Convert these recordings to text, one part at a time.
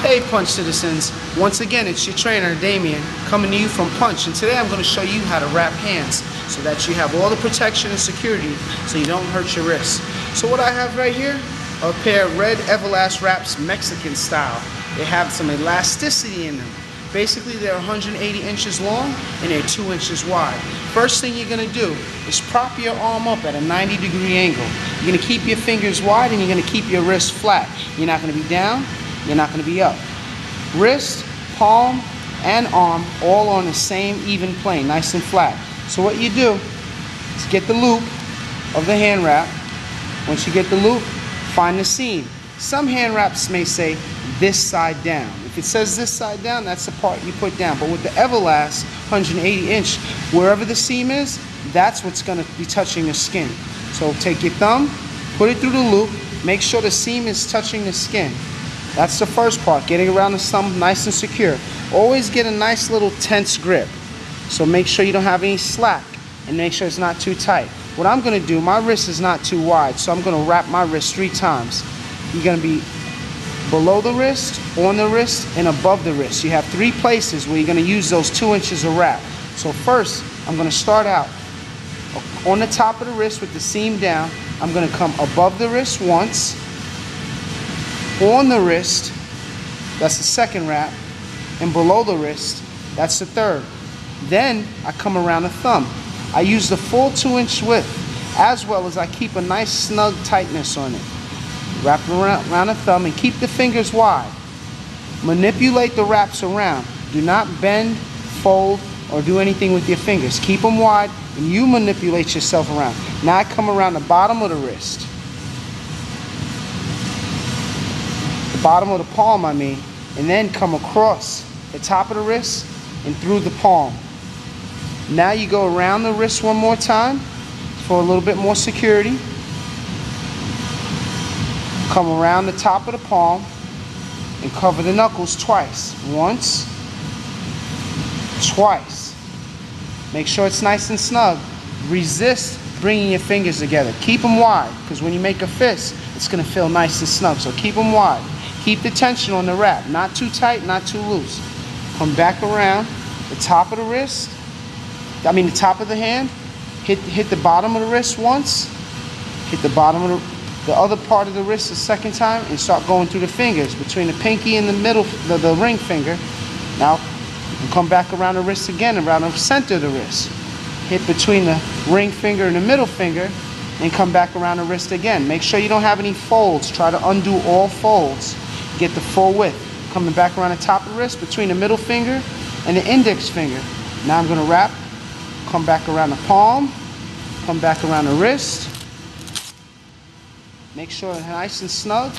Hey Punch citizens, once again it's your trainer Damien coming to you from Punch, and today I'm going to show you how to wrap hands so that you have all the protection and security so you don't hurt your wrists. So what I have right here are a pair of red Everlast wraps Mexican style. They have some elasticity in them. Basically they're 180 inches long and they're 2 inches wide. First thing you're going to do is prop your arm up at a 90-degree angle. You're going to keep your fingers wide and you're going to keep your wrist flat. You're not going to be down. You're not going to be up. Wrist, palm, and arm all on the same even plane, nice and flat. So what you do is get the loop of the hand wrap. Once you get the loop, find the seam. Some hand wraps may say this side down. If it says this side down, that's the part you put down. But with the Everlast 180 inch, wherever the seam is, that's what's going to be touching the skin. So take your thumb, put it through the loop, make sure the seam is touching the skin. That's the first part, getting around the thumb nice and secure. Always get a nice little tense grip. So make sure you don't have any slack and make sure it's not too tight. What I'm going to do, my wrist is not too wide, so I'm going to wrap my wrist 3 times. You're going to be below the wrist, on the wrist, and above the wrist. You have 3 places where you're going to use those 2 inches of wrap. So first, I'm going to start out on the top of the wrist with the seam down. I'm going to come above the wrist once, on the wrist, that's the second wrap, and below the wrist, that's the third. Then I come around the thumb. I use the full 2-inch width, as well as I keep a nice snug tightness on it. Wrap it around the thumb and keep the fingers wide. Manipulate the wraps around. Do not bend, fold, or do anything with your fingers. Keep them wide and you manipulate yourself around. Now I come around the bottom of the wrist. Bottom of the palm, and then come across the top of the wrist and through the palm. Now you go around the wrist one more time for a little bit more security. Come around the top of the palm and cover the knuckles twice. Once, twice. Make sure it's nice and snug. Resist bringing your fingers together. Keep them wide, because when you make a fist, it's going to feel nice and snug. So keep them wide. Keep the tension on the wrap, not too tight, not too loose. Come back around the top of the wrist, the top of the hand, hit the bottom of the wrist once, hit the bottom of the other part of the wrist the second time, and start going through the fingers, between the pinky and the middle, the ring finger. Now, come back around the wrist again, around the center of the wrist. Hit between the ring finger and the middle finger, and come back around the wrist again. Make sure you don't have any folds. Try to undo all folds. Get the full width. Coming back around the top of the wrist, between the middle finger and the index finger. Now I'm going to wrap, come back around the palm, come back around the wrist. Make sure it's nice and snug.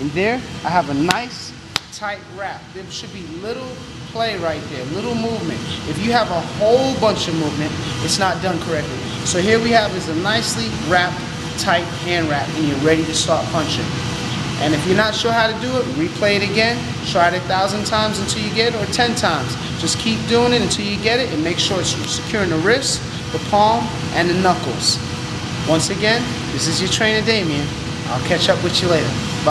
And there, I have a nice, tight wrap. There should be little play right there, little movement. If you have a whole bunch of movement, it's not done correctly. So here we have is a nicely wrapped, tight hand wrap, and you're ready to start punching. And if you're not sure how to do it, replay it again. Try it 1,000 times until you get it, or 10 times. Just keep doing it until you get it, and make sure it's securing the wrist, the palm, and the knuckles. Once again, this is your trainer Damien. I'll catch up with you later. Bye.